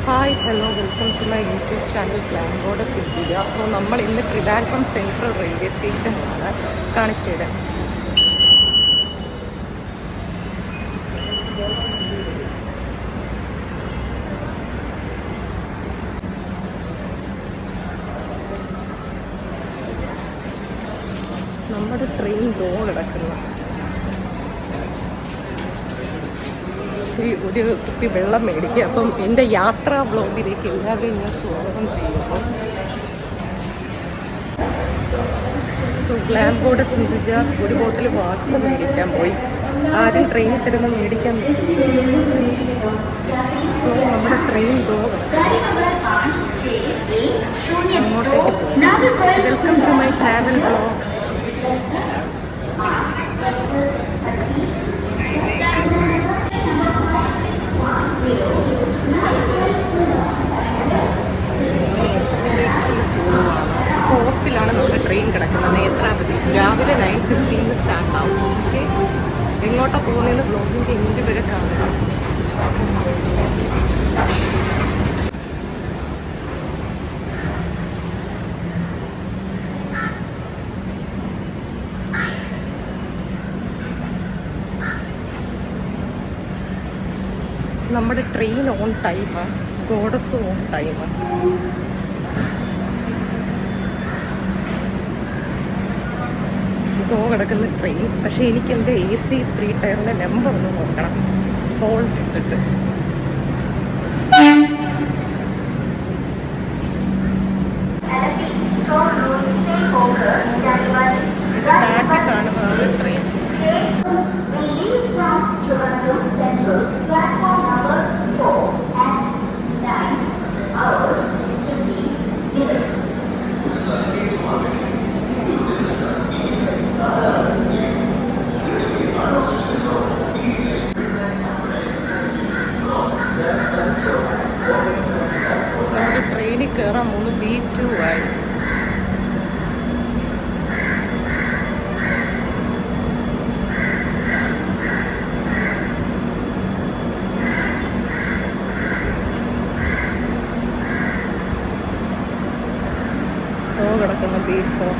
Hi hello welcome to my YouTube channel Glam Goddess India. So നമ്മൾ ഇന്ന് Trivandrum central railway സ്റ്റേഷനിലാണ് കാണിച്ചു തരാം. നമ്മുടെ ട്രെയിൻ കിടക്കുന്നു. ഒരു കുപ്പി വെള്ളം മേടിക്കുക. അപ്പം എൻ്റെ യാത്രാ ബ്ലോഗിലേക്ക് എല്ലാവരും ഞാൻ സ്വാഗതം ചെയ്യുന്നു. സോ ഗ്ലാംഗോഡസ് ഇന്ത്യ ഒരു ബോട്ടിൽ വാട്ടർ മേടിക്കാൻ പോയി. ആരും ട്രെയിനിൽ തരുന്ന മേടിക്കാൻ പറ്റില്ല. സോ നമ്മുടെ ട്രെയിൻ അങ്ങോട്ടേക്ക് പോകും. Welcome to my travel blog. ഫോർത്തിലാണ് നമ്മുടെ ട്രെയിൻ കിടക്കുന്നത്. നേത്രാവതി. രാവിലെ 9:15 സ്റ്റാർട്ടാവും. ഓക്കെ, എങ്ങോട്ടാണ് പോകുന്നതെന്ന് ബ്ലോഗിൻ്റെ എൻഡ് വരെ കാണുക. നമ്മുടെ ട്രെയിൻ ഓൺ ടൈമാണ്. ഗോഡസും ഓൺ ടൈമാണ്. കിടക്കുന്ന ട്രെയിൻ. പക്ഷേ എനിക്ക് എൻ്റെ AC 3 ടയറിൻ്റെ നമ്പർ ഒന്ന് നോക്കണം. ഹോൾട്ട് ഇട്ടിട്ട് ബാക്കി കാണുന്നതാണ് ട്രെയിൻ. നമ്മുടെ ട്രെയിനിൽ കയറാൻ പോകുന്നു. B2 ആയി. കിടക്കുന്ന B4.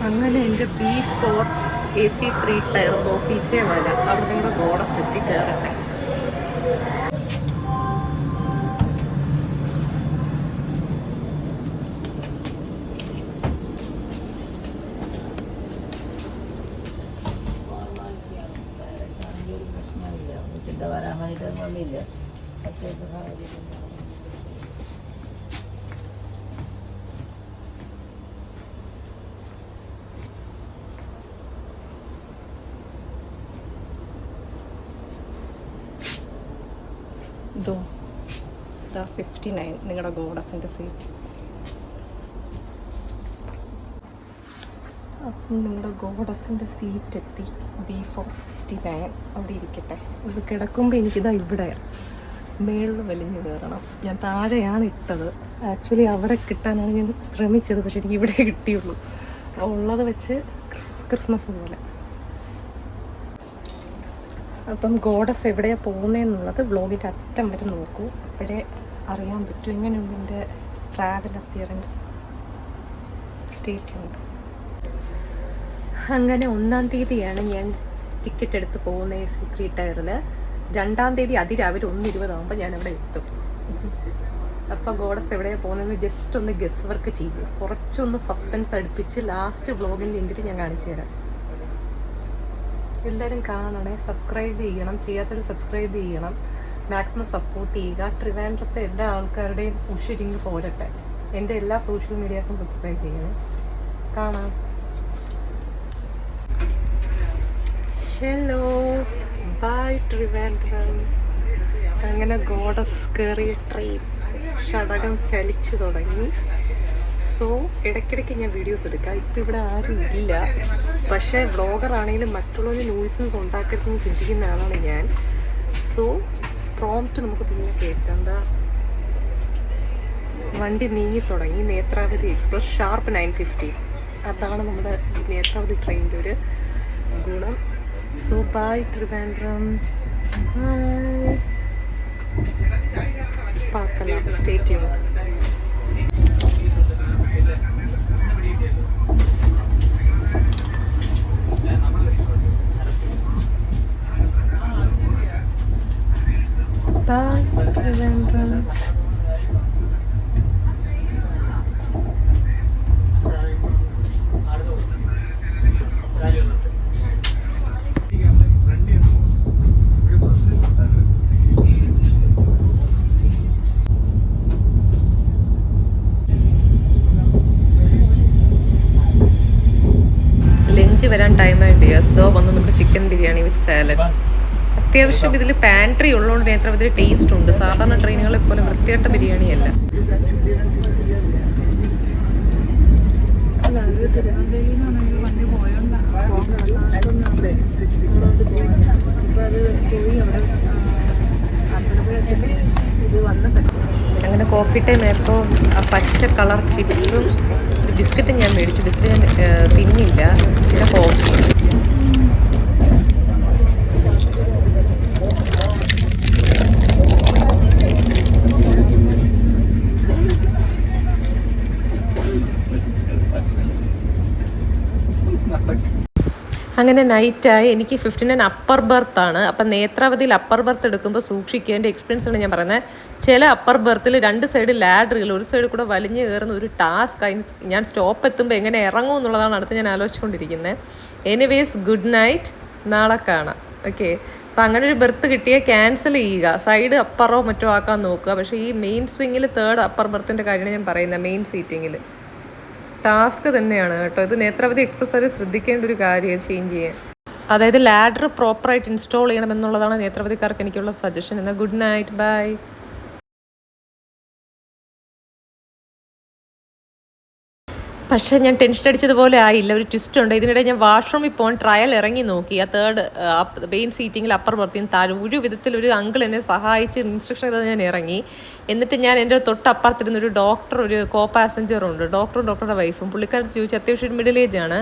അങ്ങനെ എൻ്റെ B4 AC 3 ടയർ ഓഫീസേ വരാം. അവിടെ നിങ്ങളുടെ ഗോഡസ് എത്തി കയറട്ടെ. ഇതോ 59 നിങ്ങളുടെ ഗോഡസിൻ്റെ സീറ്റ്. അപ്പം നിങ്ങളുടെ ഗോഡസിൻ്റെ സീറ്റ് എത്തി. B4 59 അവിടെ ഇരിക്കട്ടെ. ഇത് കിടക്കുമ്പോൾ എനിക്കിതാ ഇവിടെ മേളിൽ വലിഞ്ഞ് കയറണം. ഞാൻ താഴെയാണ് ഇട്ടത്. ആക്ച്വലി അവിടെ കിട്ടാനാണ് ഞാൻ ശ്രമിച്ചത്. പക്ഷെ എനിക്ക് ഇവിടെ കിട്ടിയുള്ളൂ. ഉള്ളത് വെച്ച് ക്രിസ്മസ് പോലെ. അപ്പം ഗോഡസ് എവിടെയാണ് പോകുന്നതെന്നുള്ളത് വ്ലോഗിൻ്റെ അറ്റം വരെ നോക്കൂ. അപ്പോഴേ അറിയാൻ പറ്റും എങ്ങനെയുണ്ട് എൻ്റെ ട്രാവൽ അപ്പിയറൻസ്. സ്റ്റേറ്റുണ്ട്. അങ്ങനെ 1-ാം തീയതിയാണ് ഞാൻ ടിക്കറ്റ് എടുത്ത് പോകുന്നത് AC 3 ടയറിൽ. 2-ാം തീയതി അതിരാവിലെ 1:20 ആകുമ്പോൾ ഞാൻ അവിടെ എത്തും. അപ്പോൾ ഗോഡസ് എവിടെയാണ് പോകുന്നതെന്ന് ജസ്റ്റ് ഒന്ന് ഗസ് വർക്ക് ചെയ്യും. കുറച്ചൊന്ന് സസ്പെൻസ് അടുപ്പിച്ച് ലാസ്റ്റ് വ്ലോഗിൻ്റെ എൻഡിൽ ഞാൻ കാണിച്ചു തരാം. എല്ലാവരും കാണണേ, സബ്സ്ക്രൈബ് ചെയ്യണം. ചെയ്യാത്തവർ സബ്സ്ക്രൈബ് ചെയ്യണം. മാക്സിമം സപ്പോർട്ട് ചെയ്യുക. ട്രിവാൻഡ്രത്തെ എല്ലാ ആൾക്കാരുടെയും ഉഷിരിങ്ങ് പോരട്ടെ. എൻ്റെ എല്ലാ സോഷ്യൽ മീഡിയാസും സബ്സ്ക്രൈബ് ചെയ്യണം. കാണാം. Hello, bye Trivandrum. അങ്ങനെ ഗോഡസ് കയറിയ ട്രെയിൻ. ഷടകം ചലിച്ചു തുടങ്ങി. സോ ഇടയ്ക്കിടയ്ക്ക് ഞാൻ വീഡിയോസ് എടുക്കാം. ഇപ്പം ഇവിടെ ആരും ഇല്ല. പക്ഷേ വ്ളോഗറാണെങ്കിലും മറ്റുള്ളവർ ന്യൂസൻസ് ഉണ്ടാക്കരുതെന്ന് ചിന്തിക്കുന്ന ആളാണ് ഞാൻ. സോ പ്രോംപ്റ്റ് നമുക്ക് പിന്നെ കേൾക്കണ്ട. വണ്ടി നീങ്ങി തുടങ്ങി. Netravati express sharp 9:50. അതാണ് നമ്മുടെ നേത്രാവതി ട്രെയിനിൻ്റെ ഒരു ഗുണം. So bye Trivandrum, bye. പാർക്കല്ല, stay tuned. Bye, Trivandrum. Lunch വരാൻ ടൈമായിട്ട് യെസ്തോ വന്ന് നമുക്ക് ചിക്കൻ ബിരിയാണി വിത്ത് സാലഡ്. അത്യാവശ്യം ഇതിൽ പാൻട്രി ഉള്ളതുകൊണ്ട് നേത്രവതിൽ ടേസ്റ്റ് ഉണ്ട്. സാധാരണ ട്രെയിനുകളെ പോലെ വൃത്തിയായിട്ട ബിരിയാണിയല്ല. അങ്ങനെ കോഫി ടൈം ആയപ്പോൾ ആ പച്ച കളർ ചിപ്സും ബിസ്ക്കറ്റും ഞാൻ മേടിച്ചു. ബിസ്ക്കറ്റ് ഞാൻ തിന്നില്ല. പിന്നെ കോഫി. അങ്ങനെ നൈറ്റായി. എനിക്ക് 59 അപ്പർ ബർത്താണ്. അപ്പം നേത്രാവതിയിൽ അപ്പർ ബർത്ത് എടുക്കുമ്പോൾ സൂക്ഷിക്കുക. എൻ്റെ എക്സ്പീരിയൻസ് ആണ് ഞാൻ പറയുന്നത്. ചില അപ്പർ ബർത്തിൽ 2 സൈഡ് ലാഡറുകൾ, ഒരു സൈഡ് കൂടെ വലിഞ്ഞ് കയറുന്ന ഒരു ടാസ്ക്. ഞാൻ സ്റ്റോപ്പ് എത്തുമ്പോൾ എങ്ങനെ ഇറങ്ങും എന്നുള്ളതാണ് അടുത്ത് ഞാൻ ആലോചിച്ചുകൊണ്ടിരിക്കുന്നത്. എനിവേസ് ഗുഡ് നൈറ്റ്, നാളെ കാണാം. ഓക്കെ. അപ്പം അങ്ങനെ ഒരു ബർത്ത് കിട്ടിയാൽ ക്യാൻസൽ ചെയ്യുക. സൈഡ് അപ്പറോ മറ്റോ ആക്കാൻ നോക്കുക. പക്ഷേ ഈ മെയിൻ സ്വിങ്ങിൽ 3rd അപ്പർ ബർത്തിൻ്റെ കാര്യമാണ് ഞാൻ പറയുന്നത്. മെയിൻ സീറ്റിങ്ങിൽ ടാസ്ക് തന്നെയാണ് കേട്ടോ. ഇത് നേത്രാവതി എക്സ്പ്രസ് അത് ശ്രദ്ധിക്കേണ്ട ഒരു കാര്യമാണ് ചേഞ്ച് ചെയ്യാൻ. അതായത് ലാഡർ പ്രോപ്പറായിട്ട് ഇൻസ്റ്റാൾ ചെയ്യണം എന്നുള്ളതാണ് നേത്രാവതിക്കാർക്ക് എനിക്കുള്ള സജഷൻ. എന്നാൽ ഗുഡ് നൈറ്റ്, ബൈ. പക്ഷേ ഞാൻ ടെൻഷൻ അടിച്ചതുപോലെ ആയില്ല. ഒരു ട്വിസ്റ്റ് ഉണ്ട്. ഇതിനിടെ ഞാൻ വാഷ്റൂമിൽ പോകാൻ ട്രയൽ ഇറങ്ങി നോക്കി. ആ 3rd മെയിൻ സീറ്റിങ്ങിൽ അപ്പർ ബർത്തിന് താഴെ ഒരു വിധത്തിൽ ഒരു അങ്കിൾ എന്നെ സഹായിച്ച് ഇൻസ്ട്രക്ഷൻ ചെയ്ത് ഞാൻ ഇറങ്ങി. എന്നിട്ട് ഞാൻ എൻ്റെ തൊട്ടപ്പുറത്തിരുന്ന ഒരു ഡോക്ടർ, ഒരു കോ പാസഞ്ചറുണ്ട്, ഡോക്ടറുടെ വൈഫും. പുള്ളിക്കാരത്ത് ചോദിച്ചു, അത്യാവശ്യം മിഡിൽ ഏജ് ആണ്,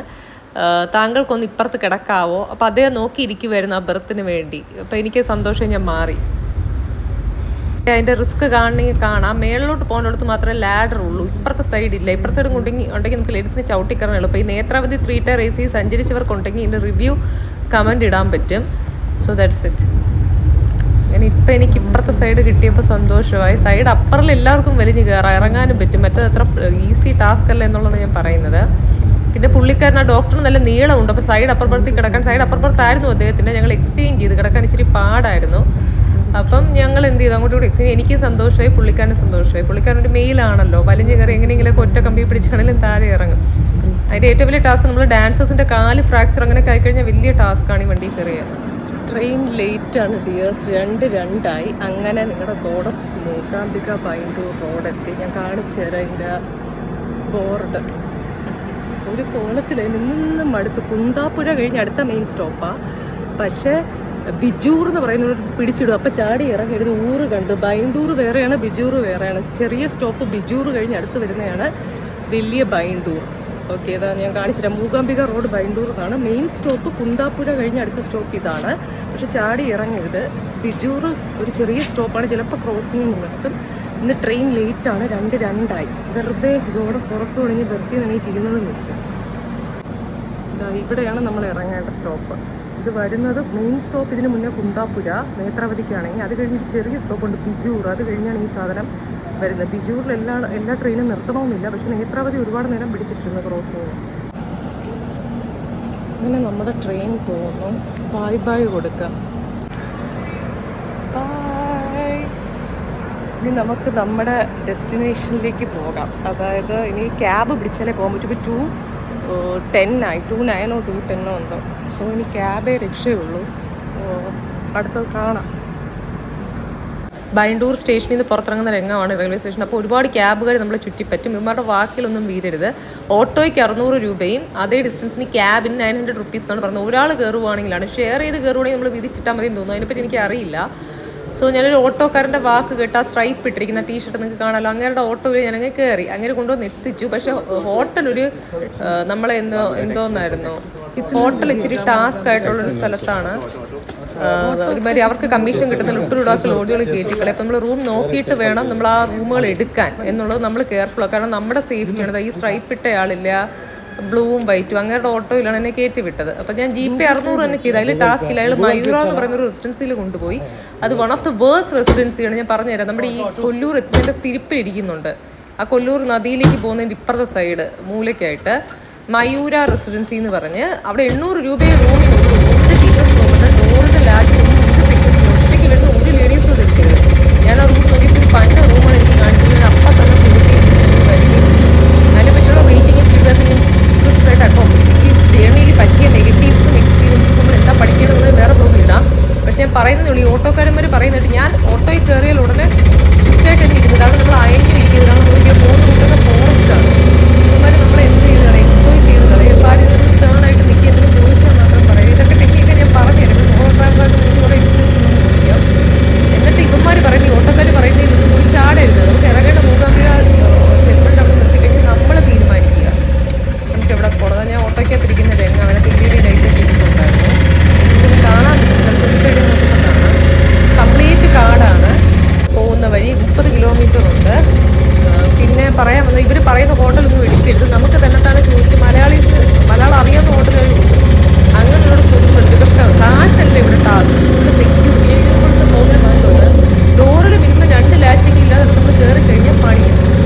താങ്കൾക്കൊന്ന് ഇപ്പുറത്ത് കിടക്കാവോ? അപ്പോൾ അദ്ദേഹം നോക്കിയിരിക്കുമായിരുന്നു ആ ബർത്തിന് വേണ്ടി. അപ്പോൾ എനിക്ക് സന്തോഷം, ഞാൻ മാറി. അതിൻ്റെ റിസ്ക് കാണണമെങ്കിൽ കാണാം. മേളിലോട്ട് പോകുന്നിടത്ത് മാത്രമേ ലാഡർ ഉള്ളൂ. ഇപ്പുറത്തെ സൈഡില്ല. ഇപ്പുറത്തെ സൈഡ് ഉണ്ടെങ്കിൽ നമുക്ക് ലേഡീസിന് ചവിട്ടിക്കറണം എളുപ്പം. ഈ നേത്രാവതി 3 ടയർ AC സഞ്ചരിച്ചവർക്കുണ്ടെങ്കിൽ ഇതിൻ്റെ റിവ്യൂ കമൻറ്റ് ഇടാൻ പറ്റും. So that's it. അങ്ങനെ ഇപ്പം എനിക്ക് ഇപ്പുറത്തെ സൈഡ് കിട്ടിയപ്പോൾ സന്തോഷമായി. സൈഡ് അപ്പറിൽ എല്ലാവർക്കും വലിഞ്ഞ് കയറാം, ഇറങ്ങാനും പറ്റും. മറ്റേത് അത്ര ഈസി ടാസ്ക് അല്ല എന്നുള്ളതാണ് ഞാൻ പറയുന്നത്. പിന്നെ പുള്ളിക്കാരൻ, ആ ഡോക്ടറിന് നല്ല നീളമുണ്ട്. അപ്പോൾ സൈഡ് അപ്പർ ബർത്തിൽ കിടക്കാൻ, സൈഡ് അപ്പർ ബർത്തായിരുന്നു അദ്ദേഹത്തിൻ്റെ. ഞങ്ങൾ എക്സ്ചേഞ്ച് ചെയ്ത് കിടക്കാൻ ഇച്ചിരി പാടായിരുന്നു. അപ്പം ഞങ്ങൾ എന്ത് ചെയ്തു, അങ്ങോട്ട് കൂടി എക്സ്ചേഞ്ച്. എനിക്ക് സന്തോഷമായി, പുള്ളിക്കാരന് സന്തോഷമായി. പുള്ളിക്കാരൻ്റെ മെയിലാണല്ലോ, വലിഞ്ഞ് കയറി എങ്ങനെയെങ്കിലും ഒറ്റ കമ്പി പിടിച്ചാണെങ്കിലും താഴെ ഇറങ്ങും. അതിൻ്റെ ഏറ്റവും വലിയ ടാസ്ക് നമ്മൾ ഡാൻസേഴ്സിൻ്റെ കാല് ഫ്രാക്ചർ അങ്ങനെയൊക്കെ ആയിക്കഴിഞ്ഞാൽ വലിയ ടാസ്ക്കാണ് ഈ വണ്ടി കയറിയത്. Train ലേറ്റാണ് dears. 2:02 അങ്ങനെ നിങ്ങളുടെ ഗോഡസ് മൂകാംബിക ബൈൻഡൂർ റോഡെത്തി. ഞാൻ കാണിച്ചു തരാം ഇതിൻ്റെ ബോർഡ്. ഒരു കോളത്തിൽ നിന്നും അടുത്ത് കുന്താപ്പുഴ കഴിഞ്ഞ് അടുത്ത മെയിൻ സ്റ്റോപ്പാണ്. പക്ഷേ ബിജൂർ എന്ന് പറയുന്ന പിടിച്ചിടും. അപ്പം ചാടി ഇറങ്ങിയത് ഊറ് കണ്ട്. ബൈൻഡൂർ വേറെയാണ്, ബിജൂർ വേറെയാണ്. ചെറിയ സ്റ്റോപ്പ് ബിജൂർ കഴിഞ്ഞ് അടുത്ത് വരുന്നതാണ് വലിയ ബൈൻഡൂർ. ഓക്കെ, ഇതാ ഞാൻ കാണിച്ചിട്ട് മൂകാംബിക റോഡ് ബൈൻഡൂർ എന്നാണ്. മെയിൻ സ്റ്റോപ്പ് കുന്താപ്പുഴ കഴിഞ്ഞ് അടുത്ത സ്റ്റോപ്പ് ഇതാണ്. പക്ഷെ ചാടി ഇറങ്ങരുത്. ബിജൂർ ഒരു ചെറിയ സ്റ്റോപ്പാണ്, ചിലപ്പോൾ ക്രോസിങ് നിർത്തും. ഇന്ന് ട്രെയിൻ ലേറ്റാണ്. 2:02 വെറുതെ ഇതോടെ പുറത്ത് തുടങ്ങി വെറുതെ എണീറ്റിരുന്നത് വെച്ച്. ഇതാ ഇവിടെയാണ് നമ്മൾ ഇറങ്ങേണ്ട സ്റ്റോപ്പ്. ഇത് വരുന്നത് മെയിൻ സ്റ്റോപ്പ്. ഇതിന് മുന്നേ കുന്താപ്പുര നേത്രാവതിക്കാണെങ്കിൽ. അത് കഴിഞ്ഞ് ചെറിയ സ്റ്റോപ്പുണ്ട് ബിജൂർ. അത് കഴിഞ്ഞാണ് ഈ സാധനം വരുന്നത്. ബിജൂറിൽ എല്ലാ ട്രെയിനും നിർത്തണമെന്നില്ല. പക്ഷെ നേത്രാവതി ഒരുപാട് നേരം പിടിച്ചിട്ടിരുന്നു ക്രോസിങ്. അങ്ങനെ നമ്മുടെ ട്രെയിൻ പോകുന്നു. ബൈ കൊടുക്കാം. ബൈ. ഇനി നമുക്ക് നമ്മുടെ ഡെസ്റ്റിനേഷനിലേക്ക് പോകാം. അതായത് ഇനി ക്യാബ് പിടിച്ചാലേ പോകാൻ പറ്റും. ഇപ്പോൾ 2:10 2:09 2:10 എന്തോ. സോ ഇനി ക്യാബേ രക്ഷയുള്ളൂ. അടുത്തത് കാണാം. ബൈണ്ടൂർ സ്റ്റേഷനിൽ നിന്ന് പുറത്തിറങ്ങുന്ന രംഗമാണ് റെയിൽവേ സ്റ്റേഷൻ. അപ്പോൾ ഒരുപാട് ക്യാബുകാർ നമ്മളെ ചുറ്റിപ്പറ്റും. ഇവന്മാരുടെ വാക്കിലൊന്നും വീരരുത്. ഓട്ടോയ്ക്ക് 600 രൂപയും അതേ ഡിസ്റ്റൻസിന് ക്യാബിന് 900 റുപ്പീസ് എന്നാണ് പറഞ്ഞത്. ഒരാൾ കയറുവാണെങ്കിലാണ്, ഷെയർ ചെയ്ത് കയറുവാണെങ്കിൽ നമ്മൾ വിധിച്ചിട്ടാൽ മതി എന്ന് തോന്നുന്നു. അതിനെപ്പറ്റി എനിക്ക് അറിയില്ല. സോ ഞാനൊരു ഓട്ടോക്കാരൻ്റെ വാക്ക് കേട്ട് ആ സ്ട്രൈപ്പ് ഇട്ടിരിക്കുന്ന ടീഷർട്ട് നിങ്ങൾക്ക് കാണാമല്ലോ, അങ്ങേരുടെ ഓട്ടോയിൽ ഞാനങ്ങനെ കയറി, അങ്ങനെ കൊണ്ടുവന്ന് എത്തിച്ചു. പക്ഷേ ഹോട്ടലൊരു നമ്മളെ എന്തോന്നായിരുന്നു, ഹോട്ടൽ ഇച്ചിരി ടാസ്ക് ആയിട്ടുള്ളൊരു സ്ഥലത്താണ്. ഒരുമാതിരി അവർക്ക് കമ്മീഷൻ കിട്ടുന്ന ലുട്ടുലുടാക്ക് ലോഡുകൾ കയറ്റിക്കളെ. അപ്പം നമ്മൾ റൂം നോക്കിയിട്ട് വേണം നമ്മൾ ആ റൂമുകൾ എടുക്കാൻ എന്നുള്ളത് നമ്മൾ കെയർഫുള്ളാണ്. കാരണം നമ്മുടെ സേഫ്റ്റിയാണ്. ഈ സ്ട്രൈപ്പ് ഇട്ട ആളില്ല, ബ്ലൂവും വൈറ്റും അങ്ങയുടെ ഓട്ടോയിലാണ് എന്നെ കയറ്റി വിട്ടത്. അപ്പം ഞാൻ GP 600 തന്നെ ചെയ്തു. അതിൽ ടാസ്ക് ഇല്ല. അയാൾ മയൂര എന്ന് പറയുന്ന ഒരു റെസിഡൻസിയിൽ കൊണ്ടുപോയി. അത് വൺ ഓഫ് ദ വേഴ്സ് റെസിഡൻസിയാണ്. ഞാൻ പറഞ്ഞുതരാം. നമ്മുടെ ഈ കൊല്ലൂർ എത്തുന്നതിൻ്റെ തിരുപ്പിലിരിക്കുന്നുണ്ട്. ആ കൊല്ലൂർ നദിയിലേക്ക് പോകുന്നതിൻ്റെ ഇപ്പുറത്തെ സൈഡ് മൂലയ്ക്കായിട്ട് മയൂര റെസിഡൻസി എന്ന് പറഞ്ഞ് അവിടെ 800 രൂപയെ റൂമിനുള്ളൂ. ഒരു ടീച്ചേഴ്സ് റൂമുണ്ട്. ഡോറിൻ്റെ ലാച്ചിൽ ഒരു സെക്യൂരിറ്റി ഒറ്റയ്ക്ക് വരുന്ന ഒരു ലേഡീസും അത് എടുക്കരുത്. ഞാൻ ആ റൂം നോക്കിയപ്പോൾ ഒരു പന്ന റൂമാണ് എനിക്ക് കാണിച്ചത്. അപ്പം തന്നെ കൊടുക്കുകയും വരികയും അതിനെ പറ്റിയുള്ള റേറ്റിംഗും ഫീഡ്ബാക്കും ഞാൻ ഡിസ്ക്രിപ്ഷനായിട്ട് അപ്പം ഈ ജേർണിയിൽ പറ്റിയ നെഗറ്റീവ്സും എക്സ്പീരിയൻസും നമ്മൾ എന്താ പഠിക്കേണ്ടതെന്ന് വേറെ ബ്ലോഗിൽ ഇടാം. പക്ഷെ ഞാൻ പറയുന്നതേ ഉള്ളൂ, ഈ ഓട്ടോക്കാരന്മാർ പറയുന്നിട്ട് ഞാൻ ഓട്ടോയിൽ കയറിയാൽ ഉടനെ സ്ട്രിക്റ്റായിട്ട് തന്നെ ഇരിക്കുന്നത്. കാരണം നമ്മൾ അയഞ്ഞിരിക്കുന്നത്. കാരണം നോക്കിയാൽ 3 റൂട്ടൊക്കെ ഫോറസ്റ്റാണ്. ഇവന്മാർ നമ്മൾ എന്ത് ചെയ്തതാണ്, എക്സ്പ്ലോയിറ്റ് ചെയ്ത് കളയും. അപ്പോൾ ആദ്യം നമ്മൾ സ്റ്റേണായിട്ട് നിൽക്കുക, എന്തെങ്കിലും ചോദിച്ചാൽ മാത്രം പറയും. ഇതൊക്കെ ടെക്നിക്ക് ഞാൻ പറഞ്ഞുതരാം. ഇപ്പോൾ സോളോ ട്രാവലറായിട്ട് എനിക്ക് കുറേ എക്സ്പീരിയൻസ് ഒന്നും ചോദിക്കാം. എന്നിട്ട് ഇവന്മാർ പറയുന്നത്, ഈ ഓട്ടോക്കാർ പറയുന്നത് ഇതൊന്നും പോയി ചാടരുത്. നമുക്ക് ഇറങ്ങേണ്ട മൂകാംബിക ടെമ്പിളിൻ്റെ അവിടെ നിർത്തിക്കഴിഞ്ഞാൽ നമ്മൾ തീരുമാനിക്കുക നമുക്ക് എവിടെ പോകണം. ഞാൻ ഓട്ടോയ്ക്കകത്തിരിക്കുന്ന രംഗം അവനെ LED ലൈറ്റ് ഇട്ടിട്ടുണ്ടായിരുന്നു. എനിക്കൊന്ന് കാണാൻ ചിലപ്പോൾ ഒരു സൈഡിൽ നോക്കുമ്പോൾ കാണാം. കംപ്ലീറ്റ് കാടാണ്. പോകുന്ന വഴി 30 കിലോമീറ്റർ ഉണ്ട്. പിന്നെ പറയാൻ വന്നത്, ഇവർ പറയുന്ന ഹോട്ടലൊന്നും എടുക്കരുത്. നമുക്ക് തന്നെത്താണ് ചോദിച്ച് മലയാളം അറിയാവുന്ന ഹോട്ടലുകളുണ്ട്. അങ്ങനെയുള്ള ഒന്നും എടുത്തിട്ട് കാശല്ല ഇവിടെ ടാസ്ക്. ഇവിടെ സെക്യൂരിറ്റി ഇതിനെ കൊടുത്ത് പോകുന്ന ഭാഗത്തുണ്ട്. ഡോറിൽ മിനിമം 2 ലാച്ചെങ്കിലും ഇല്ലാതെ നമ്മൾ കയറി കഴിഞ്ഞാൽ പണിയും.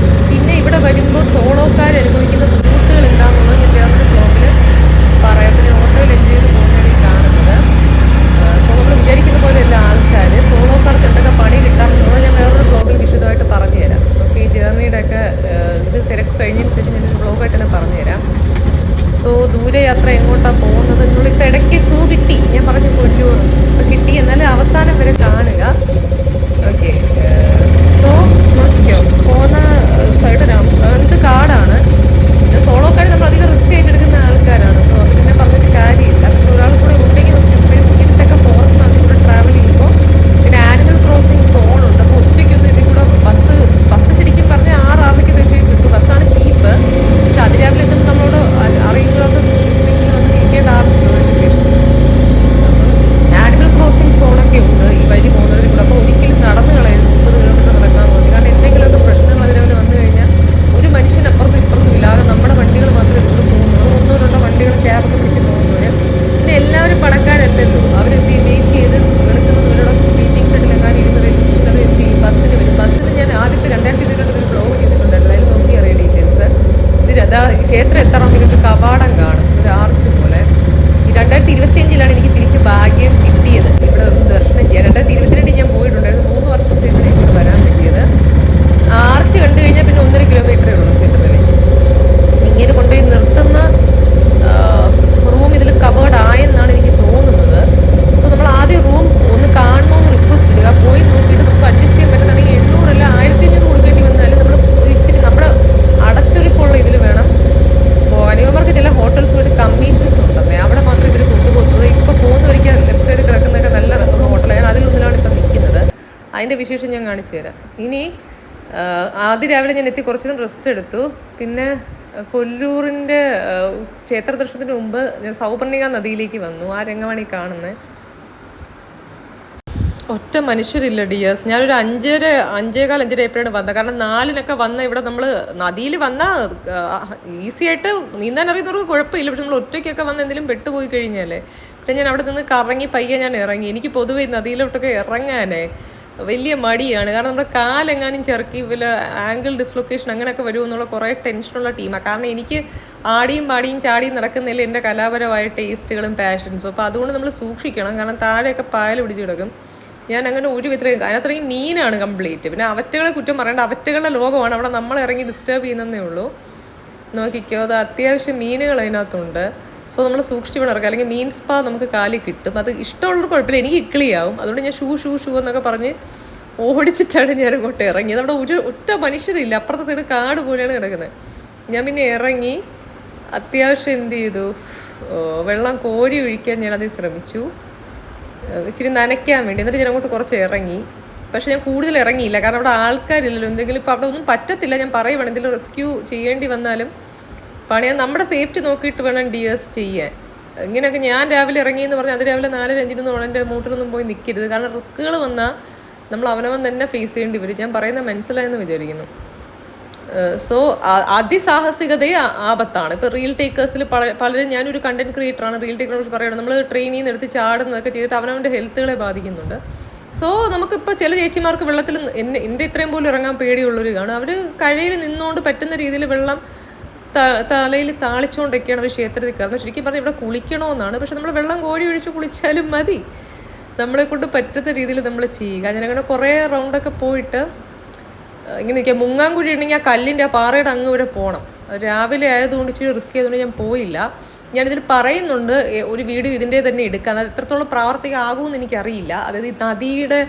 പിന്നെ ഇവിടെ വരുമ്പോൾ സോളോക്കാർ അനുഭവിക്കുന്ന ബുദ്ധിമുട്ടുകൾ എന്താണെന്നുള്ളത് ഞാൻ വേറൊരു ബ്ലോഗിൽ പറയാം. അപ്പോൾ ഞാൻ ഓട്ടോയിൽ എൻജോയ് ചെയ്ത് പോകുന്നതാണ് ഈ കാണുന്നത്. സോ നമ്മൾ വിചാരിക്കുന്ന പോലെയല്ല ആൾക്കാർ. സോളോക്കാർക്ക് എന്തൊക്കെ പണി കിട്ടാമെന്നുള്ളത് ഞാൻ വേറൊരു ബ്ലോഗിൽ വിശദമായിട്ട് പറഞ്ഞുതരാം. ഓക്കെ, ഈ ജേർണിയുടെയൊക്കെ ഇത് തിരക്ക് കഴിഞ്ഞതിന് ശേഷം ഞാനൊരു ബ്ലോഗായിട്ട് തന്നെ പറഞ്ഞുതരാം. സോ ദൂരയാത്ര എങ്ങോട്ടാണ് പോകുന്നത് എന്നുള്ളിപ്പോൾ ഇടയ്ക്ക് ക്ലൂ കിട്ടി. ഞാൻ പറഞ്ഞു കൊല്ലൂർ കിട്ടി, എന്നാലും അവസാനം വരെ കാണുക. ഓക്കെ, സോ നോക്കിയോ പോകുന്ന സൈഡ് എന്ത് കാടാണ്. സോളോക്കാർ നമ്മൾ അധികം റിസ്ക് ഏറ്റെടുക്കുന്ന ആൾക്കാരാണ്. സോ അത് പിന്നെ പറഞ്ഞിട്ട് കാര്യമില്ല. പക്ഷെ ഒരാൾ കൂടെ ഉണ്ടെങ്കിൽ നമുക്ക് ഇപ്പോഴും ഇങ്ങനത്തെയൊക്കെ ഫോറസ്റ്റിനകത്ത് കൂടെ ട്രാവൽ ചെയ്യുമ്പോൾ പിന്നെ ആനിമൽ ക്രോസിങ് സോണുണ്ട്. അപ്പോൾ ഒറ്റയ്ക്കൊന്നും ഇതിൽ കൂടെ ബസ് ശരിക്കും പറഞ്ഞാൽ 6-6:30 ദിവസം കിട്ടും. ബസ്സാണ് ചീപ്പ്. പക്ഷെ അതിരാവിലെ എത്തുമ്പോൾ നമ്മളോട് അറിയുമ്പോഴൊക്കെ സ്പെസിഫിക്കലി വന്ന് ഇരിക്കേണ്ട ആവശ്യമില്ല. ആനിമൽ ക്രോസിങ് സോണൊക്കെ ഉണ്ട് ഈ വഴി പോകുന്നതിൽ കൂടെ. അപ്പോൾ ഒരിക്കലും നടന്നു കളയരുത്. 30 കിലോമീറ്റർ നടക്കാൻ മതി. കാരണം എന്തെങ്കിലുമൊക്കെ പ്രശ്നങ്ങൾ അതിരാവിലെ വന്നു കഴിഞ്ഞാൽ ഒരു മനുഷ്യൻ അപ്പുറത്തും ഇപ്പുറത്തും ഇല്ലാതെ നമ്മുടെ വണ്ടികൾ മാത്രമേ ഇവിടെ പോകുന്നുള്ളൂ. 100-200 വണ്ടികൾ ക്യാബൊക്കെ പിടിച്ച് പോകുന്നവർ. പിന്നെ എല്ലാവരും പണക്കാരല്ലല്ലോ. അവരെന്ത് വെയിറ്റ് ചെയ്ത് എടുക്കുന്നവരുടെ വെയിറ്റിംഗ് ഷെഡിലെങ്ങാനും ഇരുന്ന് രജിസ്റ്റർ എത്തി ബസ്സിന് വരും. ബസ്സിന് ഞാൻ ആദ്യത്തെ 2022 ഒരു ബ്ലോഗ് ചെയ്തിട്ടുണ്ടായിരുന്നു. അതിൽ നോക്കി അറിയാം ഡീറ്റെയിൽസ്. അതാ ക്ഷേത്രം എത്തണമെങ്കിൽ ഒരു കവാടം കാണും, ഒരു ആർച്ച് പോലെ. ഈ 2025-ലാണ് എനിക്ക് തിരിച്ച് ഭാഗ്യം കിട്ടിയത് ഇവിടെ ഒന്ന് ദർശനം ചെയ്യാൻ. 2022 ഞാൻ പോയിട്ടുണ്ടായിരുന്നു. 3 വർഷത്തേക്ക് എനിക്ക് വരാൻ പറ്റിയത്. ആർച്ച് കണ്ടു കഴിഞ്ഞാൽ പിന്നെ 1.5 കിലോമീറ്ററേ ഉള്ളൂ ക്ഷേത്രത്തിലേക്ക്. ഇങ്ങനെ കൊണ്ടുപോയി നിർത്തുന്ന റൂം ഇതിൽ കവേർഡ് ആയെന്നാണ് എനിക്ക് തോന്നുന്നത്. സോ നമ്മൾ ആദ്യം റൂം ഒന്ന് കാണണമെന്ന് റിക്വസ്റ്റ് ഇടുക. പോയി നോക്കിയിട്ട് നമുക്ക് അഡ്ജസ്റ്റ് ചെയ്യാൻ പറ്റുന്നതാണെങ്കിൽ 800 അല്ല 1500 കൊടുക്കേണ്ടി വന്നാലും നമ്മൾ ഇച്ചിരി നമ്മുടെ അടച്ചൊരിപ്പുള്ള ഇതിൽ വേണം പോകാൻ. ഇവർക്ക് ചില ഹോട്ടൽസുമായിട്ട് കമ്മീഷൻസ് ഉണ്ടെന്നേ, അവിടെ മാത്രമേ ഇവർ കൊണ്ടുപോകുന്നത്. ഇപ്പോൾ പോകുന്നവരിക്കാൻ ലെഫ്റ്റ് സൈഡിൽ കിടക്കുന്നതൊക്കെ നല്ല ഹോട്ടലാണ്. അതിലൊന്നിലാണ് ഇപ്പം നിൽക്കുന്നത്. അതിൻ്റെ വിശേഷം ഞാൻ കാണിച്ചു തരാം. ഇനി ആദ്യം രാവിലെ ഞാൻ എത്തി കുറച്ചു നേരം റെസ്റ്റ് എടുത്തു. പിന്നെ കൊല്ലൂരിൻ്റെ ക്ഷേത്ര ദർശനത്തിന് മുമ്പ് ഞാൻ സൗപർണിക നദിയിലേക്ക് വന്നു. ആ രംഗമാണ് ഈ കാണുന്നത്. ഒറ്റ മനുഷ്യരില്ല ഡിയേഴ്സ്. ഞാനൊരു 5:15 എപ്പോഴാണ് വന്നത്. കാരണം 4-നൊക്കെ വന്ന ഇവിടെ നമ്മൾ നദിയിൽ വന്നാൽ ഈസി ആയിട്ട് നീന്താൻ അറിയുന്നവർക്ക് കുഴപ്പമില്ല. പക്ഷെ നമ്മൾ ഒറ്റയ്ക്കൊക്കെ വന്ന് എന്തെങ്കിലും പെട്ടുപോയി കഴിഞ്ഞാലേ. പിന്നെ ഞാൻ അവിടെ നിന്ന് കറങ്ങി പയ്യെ ഞാൻ ഇറങ്ങി. എനിക്ക് പൊതുവേ നദിയിലോട്ടൊക്കെ ഇറങ്ങാനേ വലിയ മടിയാണ്. കാരണം നമ്മുടെ കാലെങ്ങാനും ചെറുക്കി വല്ല ആംഗിൾ ഡിസ്ലൊക്കേഷൻ അങ്ങനെയൊക്കെ വരുമെന്നുള്ള കുറേ ടെൻഷനുള്ള ടീമാണ്. കാരണം എനിക്ക് ആടിയും പാടിയും ചാടിയും നടക്കുന്നില്ല എൻ്റെ കലാപരമായ ടേസ്റ്റുകളും പാഷൻസും. അപ്പോൾ അതുകൊണ്ട് നമ്മൾ സൂക്ഷിക്കണം. കാരണം താഴെയൊക്കെ പായൽ പിടിച്ച് കിടക്കും. ഞാൻ അങ്ങനെ ഒരു വിധത്തിൽ അതിനത്രയും മീനാണ് കംപ്ലീറ്റ്. പിന്നെ അവറ്റകളെ കുറ്റം പറയേണ്ട, അവറ്റകളുടെ ലോകമാണ്. അവിടെ നമ്മൾ ഇറങ്ങി ഡിസ്റ്റർബ് ചെയ്യുന്നതേ ഉള്ളൂ. നോക്കിക്കോ, അത് അത്യാവശ്യം മീനുകൾ അതിനകത്തുണ്ട്. സോ നമ്മൾ സൂക്ഷിച്ച് വേണം ഇറക്കുക. അല്ലെങ്കിൽ മീൻ സ്പാ നമുക്ക് കാലിൽ കിട്ടും. അത് ഇഷ്ടമുള്ളവർക്ക് കുഴപ്പമില്ല. എനിക്ക് ഇക്കിളിയാവും. അതുകൊണ്ട് ഞാൻ ഷൂ എന്നൊക്കെ പറഞ്ഞ് ഓടിച്ചിട്ടാണ് ഞാൻ അങ്ങോട്ട് ഇറങ്ങി. നമ്മുടെ ഒറ്റ മനുഷ്യരില്ല, അപ്പുറത്തെ സൈഡ് കാട് പോലെയാണ് കിടക്കുന്നത്. ഞാൻ പിന്നെ ഇറങ്ങി അത്യാവശ്യം എന്ത് ചെയ്തു, വെള്ളം കോരി ഒഴിക്കാൻ ഞാനത് ശ്രമിച്ചു, ഇച്ചിരി നനയ്ക്കാൻ വേണ്ടി. എന്നിട്ട് ഞാൻ അങ്ങോട്ട് കുറച്ച് ഇറങ്ങി. പക്ഷെ ഞാൻ കൂടുതൽ ഇറങ്ങിയില്ല, കാരണം അവിടെ ആൾക്കാരില്ലല്ലോ. എന്തെങ്കിലും ഇപ്പോൾ അവിടെ ഒന്നും പറ്റത്തില്ല. ഞാൻ പറയുവാണ്, എന്തെങ്കിലും റെസ്ക്യൂ ചെയ്യേണ്ടി വന്നാലും പണിയാൻ നമ്മുടെ സേഫ്റ്റി നോക്കിയിട്ട് വേണം ഡിയേഴ്സ് ചെയ്യാൻ. ഇങ്ങനെയൊക്കെ ഞാൻ രാവിലെ ഇറങ്ങിയെന്ന് പറഞ്ഞാൽ അത് രാവിലെ 4:05 എൻ്റെ മോട്ടറൊന്നും പോയി നിൽക്കരുത്. കാരണം റിസ്കുകൾ വന്നാൽ നമ്മൾ അവനവൻ തന്നെ ഫേസ് ചെയ്യേണ്ടി വരും. ഞാൻ പറയുന്നത് മനസ്സിലായെന്ന് വിചാരിക്കുന്നു. സോ അതിസാഹസികതയെ ആപത്താണ്. ഇപ്പോൾ റീൽ ടേക്കേഴ്സിൽ പലരും, ഞാനൊരു കണ്ടന്റ് ക്രിയേറ്ററാണ്, റീൽ ടേക്കറെ കുറിച്ച് പറയുന്നത്, നമ്മൾ ട്രെയിനിൽ നിന്ന് എടുത്ത് ചാടുന്നതൊക്കെ ചെയ്തിട്ട് അവനവൻ്റെ ഹെൽത്തുകളെ ബാധിക്കുന്നുണ്ട്. സോ നമുക്കിപ്പോൾ ചില ചേച്ചിമാർക്ക് വെള്ളത്തിൽ എൻ്റെ ഇത്രയും പോലും ഇറങ്ങാൻ പേടിയുള്ളൊരു കാണും. അവർ കഴയിൽ നിന്നുകൊണ്ട് പറ്റുന്ന രീതിയിൽ വെള്ളം തലയിൽ താളിച്ചുകൊണ്ടൊക്കെയാണ് അവർ ക്ഷേത്രത്തിൽ കയറുന്നത്. ശരിക്കും പറഞ്ഞാൽ ഇവിടെ കുളിക്കണമെന്നാണ്, പക്ഷെ നമ്മൾ വെള്ളം കോരി ഒഴിച്ച് കുളിച്ചാലും മതി. നമ്മളെ കൊണ്ട് പറ്റുന്ന രീതിയിൽ നമ്മൾ ചെയ്യുക. ഞാനങ്ങനെ കുറേ റൗണ്ടൊക്കെ പോയിട്ട് ഇങ്ങനെ നിൽക്കുക. മുങ്ങാൻകുഴി ഉണ്ടെങ്കിൽ ആ കല്ലിൻ്റെ ആ പാറയുടെ അങ്ങ് വരെ പോകണം. രാവിലെ ആയതുകൊണ്ട് ഇച്ചിരി റിസ്ക് ചെയ്തുകൊണ്ട് ഞാൻ പോയില്ല. ഞാനിതിൽ പറയുന്നുണ്ട് ഒരു വീഡിയോ ഇതിൻ്റെ തന്നെ എടുക്കാം. അത് എത്രത്തോളം പ്രാവർത്തികമാകുമെന്ന് എനിക്കറിയില്ല. അതായത് ഈ നദിയുടെ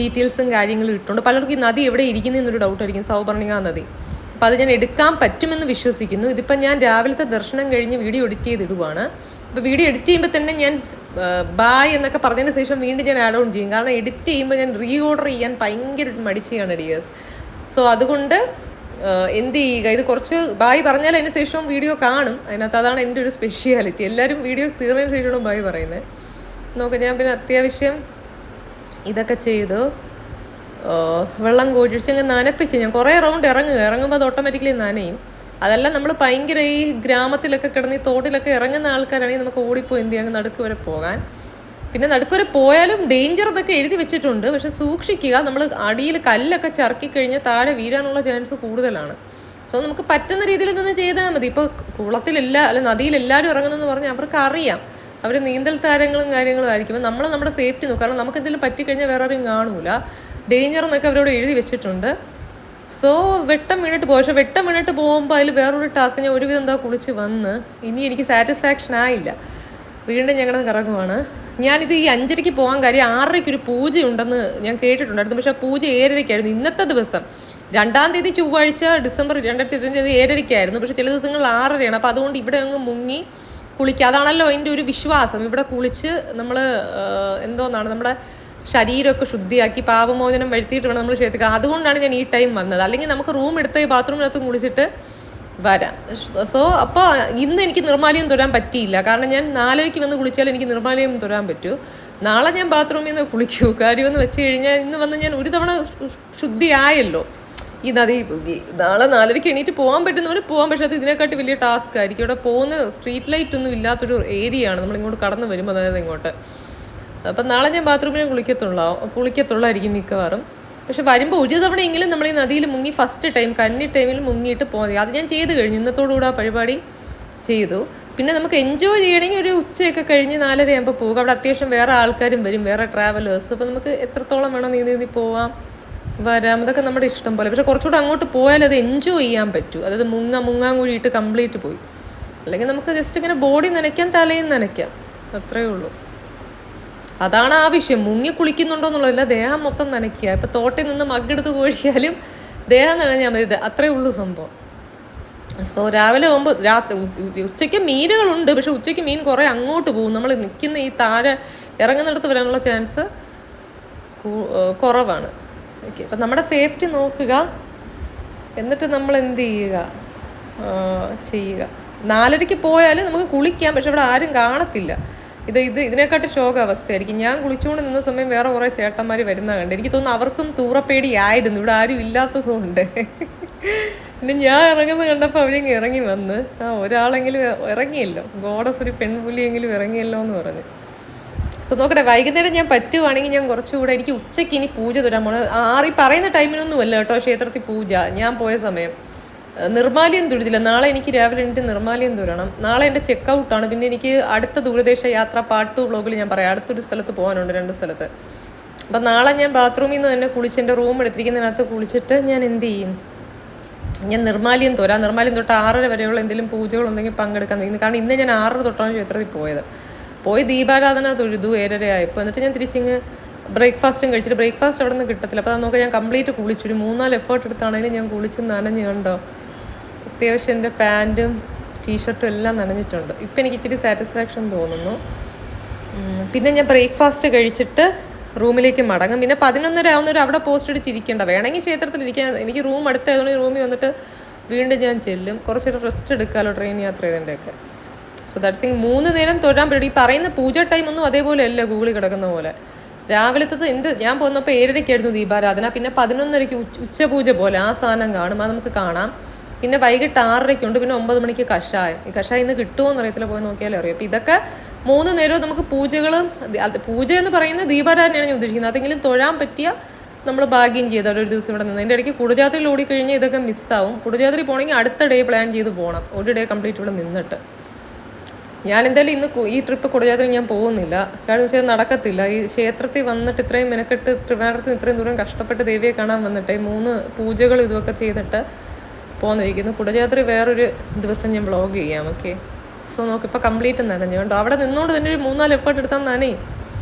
ഡീറ്റെയിൽസും കാര്യങ്ങളും ഇട്ടുകൊണ്ട് പലർക്കും ഈ നദി എവിടെ ഇരിക്കുന്നതെന്നൊരു ഡൗട്ടായിരിക്കും, സൗപർണിക നദി. അപ്പോൾ അത് ഞാൻ എടുക്കാൻ പറ്റുമെന്ന് വിശ്വസിക്കുന്നു. ഇതിപ്പം ഞാൻ രാവിലത്തെ ദർശനം കഴിഞ്ഞ് വീഡിയോ എഡിറ്റ് ചെയ്തിടുവാണ്. അപ്പോൾ വീഡിയോ എഡിറ്റ് ചെയ്യുമ്പോൾ തന്നെ ഞാൻ ബായ് എന്നൊക്കെ പറഞ്ഞതിന് ശേഷം വീണ്ടും ഞാൻ ആഡ് ഓൺ ചെയ്യും. കാരണം എഡിറ്റ് ചെയ്യുമ്പോൾ ഞാൻ റീ ഓർഡർ ചെയ്യാൻ ഭയങ്കര മടിച്ചാണ് ഡിയേഴ്സ്. സോ അതുകൊണ്ട് എന്ത് ചെയ്യുക, ഇത് കുറച്ച് ബായ് പറഞ്ഞാൽ അതിന് ശേഷം വീഡിയോ കാണും. അതിനകത്ത് അതാണ് എൻ്റെ ഒരു സ്പെഷ്യാലിറ്റി. എല്ലാവരും വീഡിയോ തീർന്നതിന് ശേഷമാണ് ബായ് പറയുന്നത്. നോക്കാം, ഞാൻ പിന്നെ അത്യാവശ്യം ഇതൊക്കെ ചെയ്തു, വെള്ളം കോഴിച്ച് അങ്ങ് നനപ്പിച്ച് ഞാൻ കുറേ റൗണ്ട് ഇറങ്ങുമ്പോൾ അത് ഓട്ടോമാറ്റിക്കലി നനയും. അതെല്ലാം നമ്മൾ ഭയങ്കര ഈ ഗ്രാമത്തിലൊക്കെ കിടന്ന് ഈ തോട്ടിലൊക്കെ ഇറങ്ങുന്ന ആൾക്കാരാണെങ്കിൽ നമുക്ക് ഓടിപ്പോയി എന്ത് ചെയ്യാം, നടുക്ക് വരെ പോകാൻ. പിന്നെ നടുക്ക് വരെ പോയാലും ഡേഞ്ചർ എന്നൊക്കെ എഴുതി വെച്ചിട്ടുണ്ട്, പക്ഷെ സൂക്ഷിക്കുക. നമ്മൾ അടിയിൽ കല്ലൊക്കെ ചറുക്കി കഴിഞ്ഞാൽ താഴെ വീഴാനുള്ള ചാൻസ് കൂടുതലാണ്. സോ നമുക്ക് പറ്റുന്ന രീതിയിൽ നിന്ന് ചെയ്താൽ മതി. ഇപ്പോൾ അല്ല നദിയിലെല്ലാവരും ഇറങ്ങുന്നതെന്ന് പറഞ്ഞാൽ അവർക്ക് അറിയാം, അവർ നീന്തൽ താരങ്ങളും കാര്യങ്ങളും ആയിരിക്കും. നമ്മൾ നമ്മുടെ സേഫ്റ്റി നോക്കും. കാരണം നമുക്ക് എന്തെങ്കിലും പറ്റിക്കഴിഞ്ഞാൽ വേറെ ആരും കാണൂല. ഡേഞ്ചർ എന്നൊക്കെ അവരോട് എഴുതി വെച്ചിട്ടുണ്ട്. സോ വെട്ടം വീണിട്ട് പോകും. പക്ഷെ വെട്ടം വീണിട്ട് പോകുമ്പോൾ അതിൽ വേറൊരു ടാസ്ക്, ഞാൻ ഒരുവിധം എന്താ കുളിച്ച് വന്ന് ഇനി എനിക്ക് സാറ്റിസ്ഫാക്ഷൻ ആയില്ല. വീണ്ടും ഞങ്ങൾ കറങ്ങുവാണ്. ഞാനിത് ഈ 5:30 പോകാൻ കാര്യം 6:00 ഒരു പൂജയുണ്ടെന്ന് ഞാൻ കേട്ടിട്ടുണ്ടായിരുന്നു. പക്ഷേ ആ പൂജ 7:30 ഇന്നത്തെ ദിവസം 2-ാം തീയതി ചൊവ്വാഴ്ച ഡിസംബർ 2025 7:30 പക്ഷേ ചില ദിവസങ്ങൾ 6:30. അപ്പോൾ അതുകൊണ്ട് ഇവിടെ അങ്ങ് മുങ്ങി കുളിക്കുക. അതാണല്ലോ അതിൻ്റെ ഒരു വിശ്വാസം. ഇവിടെ കുളിച്ച് നമ്മൾ എന്തോന്നാണ് നമ്മുടെ ശരീരമൊക്കെ ശുദ്ധിയാക്കി പാപമോചനം വരുത്തിയിട്ട് വേണം നമ്മൾ ക്ഷേത്രത്തിൽ. അതുകൊണ്ടാണ് ഞാൻ ഈ ടൈം വന്നത്. അല്ലെങ്കിൽ നമുക്ക് റൂം എടുത്ത് ഈ ബാത്റൂമിനകത്ത് കുളിച്ചിട്ട് വരാം. സോ അപ്പോൾ ഇന്ന് എനിക്ക് നിർമ്മാല്യം തൊരാൻ പറ്റിയില്ല. കാരണം ഞാൻ 4:00 വന്ന് കുളിച്ചാൽ എനിക്ക് നിർമ്മാല്യം തൊരാൻ പറ്റൂ. നാളെ ഞാൻ ബാത്റൂമിൽ നിന്ന് കുളിക്കൂ. കാര്യമെന്ന് വെച്ച് കഴിഞ്ഞാൽ ഇന്ന് വന്ന് ഞാൻ ഒരു തവണ ശുദ്ധിയായല്ലോ ഈ നദി. നാളെ 4:00 എണീറ്റ് പോകാൻ പറ്റുന്നവർ പോകാൻ. പക്ഷേ അത് ഇതിനെക്കാട്ടി വലിയ ടാസ്ക് ആയിരിക്കും. ഇവിടെ പോകുന്ന സ്ട്രീറ്റ് ലൈറ്റ് ഒന്നും ഇല്ലാത്തൊരു ഏരിയയാണ് നമ്മളിങ്ങോട്ട് കടന്നു വരുമ്പോൾ. അതായത് ഇങ്ങോട്ട് അപ്പം നാളെ ഞാൻ ബാത്റൂമിൽ കുളിക്കത്തുള്ളായിരിക്കും മിക്കവാറും. പക്ഷെ വരുമ്പോൾ ഒരു തവണയെങ്കിലും നമ്മൾ ഈ നദിയിൽ മുങ്ങി ഫസ്റ്റ് ടൈം കന്നി ടൈമിൽ മുങ്ങിയിട്ട് പോകാതെ. അത് ഞാൻ ചെയ്ത് കഴിഞ്ഞു. ഇന്നത്തോടുകൂടി ആ പരിപാടി ചെയ്തു. പിന്നെ നമുക്ക് എൻജോയ് ചെയ്യണമെങ്കിൽ ഒരു ഉച്ചയൊക്കെ കഴിഞ്ഞ് 4:30 ആകുമ്പോൾ പോകുക. അവിടെ അത്യാവശ്യം വേറെ ആൾക്കാരും വരും, വേറെ ട്രാവലേഴ്സ്. അപ്പോൾ നമുക്ക് എത്രത്തോളം വേണം നീന്തി പോവാം, വരാം. അതൊക്കെ നമ്മുടെ ഇഷ്ടം പോലെ. പക്ഷെ കുറച്ചുകൂടെ അങ്ങോട്ട് പോയാൽ അത് എൻജോയ് ചെയ്യാൻ പറ്റും. അതായത് മുങ്ങാൻ കൂടിയിട്ട് കംപ്ലീറ്റ് പോയി. അല്ലെങ്കിൽ നമുക്ക് ജസ്റ്റ് ഇങ്ങനെ ബോഡി നനയ്ക്കാം, തലയും നനയ്ക്കാം, അത്രയേ ഉള്ളൂ. അതാണ് ആവശ്യം. മുങ്ങി കുളിക്കുന്നുണ്ടോ എന്നുള്ളതല്ല, ദേഹം മൊത്തം നനയ്ക്കുക. ഇപ്പം തോട്ടിൽ നിന്ന് മഗ്ഗെടുത്ത് കോഴിയാലും ദേഹം നനഞ്ഞാൽ മതി. അത്രയേ ഉള്ളൂ സംഭവം. സോ രാവിലെ ആകുമ്പോൾ ഉച്ചയ്ക്ക് മീനുകളുണ്ട്. പക്ഷെ ഉച്ചയ്ക്ക് മീൻ കുറേ അങ്ങോട്ട് പോകും. നമ്മൾ നിൽക്കുന്ന ഈ താഴെ ഇറങ്ങുന്നിടത്ത് വരാനുള്ള ചാൻസ് കുറവാണ്. ഓക്കെ, അപ്പം നമ്മുടെ സേഫ്റ്റി നോക്കുക. എന്നിട്ട് നമ്മൾ എന്ത് ചെയ്യുക. 4:30 പോയാൽ നമുക്ക് കുളിക്കാം. പക്ഷെ ഇവിടെ ആരും കാണത്തില്ല. ഇതിനെക്കാട്ടി ശോക അവസ്ഥയായിരിക്കും. ഞാൻ കുളിച്ചുകൊണ്ട് നിന്ന സമയം വേറെ കുറേ ചേട്ടന്മാർ വരുന്ന കണ്ട്. എനിക്ക് തോന്നുന്നു അവർക്കും തൂറപ്പേടിയായിരുന്നു, ഇവിടെ ആരും ഇല്ലാത്തതുകൊണ്ട്. പിന്നെ ഞാൻ ഇറങ്ങുന്നത് കണ്ടപ്പോൾ അവരിങ്ങ് ഇറങ്ങി വന്ന് ഒരാളെങ്കിലും ഇറങ്ങിയല്ലോ, ഗോഡസ് ഒരു പെൺപുലിയെങ്കിലും ഇറങ്ങിയല്ലോ എന്ന് പറഞ്ഞ്. സോ നോക്കട്ടെ, വൈകുന്നേരം ഞാൻ പറ്റുവാണെങ്കിൽ ഞാൻ കുറച്ചുകൂടെ, എനിക്ക് ഉച്ചയ്ക്ക് ഇനി പൂജ തരാൻ പോകണം. ഈ പറയുന്ന ടൈമിനൊന്നും അല്ല കേട്ടോ ക്ഷേത്രത്തിൽ പൂജ. ഞാൻ പോയ സമയം നിർമ്മാല്യം തൊഴുതില്ല. നാളെ എനിക്ക് രാവിലെ എണീറ്റ് നിർമ്മാല്യം തൊഴണം. നാളെ എൻ്റെ ചെക്കൗട്ടാണ്. പിന്നെ എനിക്ക് അടുത്ത ദൂരദേശ യാത്ര പാർട്ട് 2 വ്ളോഗിൽ ഞാൻ പറയാം. അടുത്തൊരു സ്ഥലത്ത് പോകാനുണ്ട്, 2 സ്ഥലത്ത്. അപ്പം നാളെ ഞാൻ ബാത്റൂമിൽ നിന്ന് തന്നെ കുളിച്ച് എൻ്റെ റൂം എടുത്തിരിക്കുന്നതിനകത്ത് കുളിച്ചിട്ട് ഞാൻ എന്ത് ചെയ്യും, ഞാൻ നിർമ്മാല്യം തൊരാം. നിർമ്മാല്യം തൊട്ട് 6:30 വരെയുള്ള എന്തെങ്കിലും പൂജകളുണ്ടെങ്കിൽ പങ്കെടുക്കാൻ കഴിയുന്നു. കാരണം ഇന്ന് ഞാൻ 6:30 തൊട്ടാണ് ക്ഷേത്രത്തിൽ പോയി ദീപാരാധന തൊഴുതു 7:30 ആയപ്പോൾ. എന്നിട്ട് ഞാൻ തിരിച്ചിങ്ങ് ബ്രേക്ക്ഫാസ്റ്റും കഴിച്ചിട്ട് ബ്രേക്ക്ഫാസ്റ്റ് അവിടെ നിന്ന് കിട്ടത്തില്ല. അപ്പോൾ അത് നോക്കാം, ഞാൻ കംപ്ലീറ്റ് കുളിച്ചു. ഒരു 3-4 എഫേർട്ട് എടുത്താണെങ്കിലും ഞാൻ കുളിച്ച് നനഞ്ഞ് കണ്ടോ. അത്യാവശ്യം എൻ്റെ പാൻറ്റും ടീഷർട്ടും എല്ലാം നനഞ്ഞിട്ടുണ്ട്. ഇപ്പം എനിക്ക് ഇച്ചിരി സാറ്റിസ്ഫാക്ഷൻ തോന്നുന്നു. പിന്നെ ഞാൻ ബ്രേക്ക്ഫാസ്റ്റ് കഴിച്ചിട്ട് റൂമിലേക്ക് മടങ്ങും. പിന്നെ 11:30 ആവുന്നവർ അവിടെ പോസ്റ്റ് അടിച്ചിരിക്കേണ്ട, വേണമെങ്കിൽ ക്ഷേത്രത്തിലിരിക്കാൻ. എനിക്ക് റൂം അടുത്തായതുകൊണ്ട് റൂമിൽ വന്നിട്ട് വീണ്ടും ഞാൻ ചെല്ലും. കുറച്ചൊരു റെസ്റ്റ് എടുക്കാമല്ലോ ട്രെയിൻ യാത്ര ചെയ്തതിൻ്റെയൊക്കെ. സോ ദാറ്റ്സ് ഇങ് 3 നേരം തൊഴാൻ പറ്റും. ഈ പറയുന്ന പൂജ ടൈമൊന്നും അതേപോലെ അല്ല ഗൂഗിളിൽ കിടക്കുന്ന പോലെ. രാവിലത്തത് ഞാൻ പോകുന്നപ്പോൾ 7:30 ദീപാരാധന. പിന്നെ 11:30 ഉച്ചപൂജ പോലെ ആ സാധനം കാണും, അത് നമുക്ക് കാണാം. പിന്നെ വൈകിട്ട് 6:30 പിന്നെ 9 മണിക്ക് കഷായം. ഈ കഷായം ഇന്ന് കിട്ടുമോ എന്നറിയത്തില്ല, പോയി നോക്കിയാലേ അറിയാം. അപ്പോൾ ഇതൊക്കെ 3 നേരവും നമുക്ക് പൂജകളും, പൂജ എന്ന് പറയുന്നത് ദീപാരാധനയാണ് ഞാൻ ഉദ്ദേശിക്കുന്നത്. അതെങ്കിലും തൊഴാൻ പറ്റിയ നമ്മൾ ഭാഗ്യം ചെയ്ത ഒരു ദിവസം ഇവിടെ നിന്ന്. എൻ്റെ ഇടയ്ക്ക് കുടജാത്രിയിൽ ഓടിക്കഴിഞ്ഞാൽ ഇതൊക്കെ മിസ്സാവും. കുടജാത്രി പോകണമെങ്കിൽ അടുത്ത ഡേ പ്ലാൻ ചെയ്ത് പോകണം, ഒരു ഡേ കംപ്ലീറ്റ് ഇവിടെ നിന്നിട്ട്. ഞാൻ എന്തായാലും ഇന്ന് ഈ ട്രിപ്പ് കുടജാത്രി ഞാൻ പോകുന്നില്ല. കാരണം വെച്ചാൽ നടക്കത്തില്ല. ഈ ക്ഷേത്രത്തിൽ വന്നിട്ട് ഇത്രയും മെനക്കെട്ട് ട്രിവാൻഡ്രത്ത് ഇത്രയും ദൂരം കഷ്ടപ്പെട്ട് ദേവിയെ കാണാൻ വന്നിട്ട് 3 പൂജകൾ ഇതുമൊക്കെ ചെയ്തിട്ട് പോകുന്നിരിക്കുന്നു. കുടജാത്രി വേറൊരു ദിവസം ഞാൻ വ്ളോഗ് ചെയ്യാം. ഓക്കെ, സോ നോക്കിപ്പോൾ കംപ്ലീറ്റ് നനഞ്ഞു കണ്ടോ. അവിടെ നിന്നുകൊണ്ട് തന്നെ ഒരു 3-4 എഫേർട്ട് എടുത്താൽ നനയും.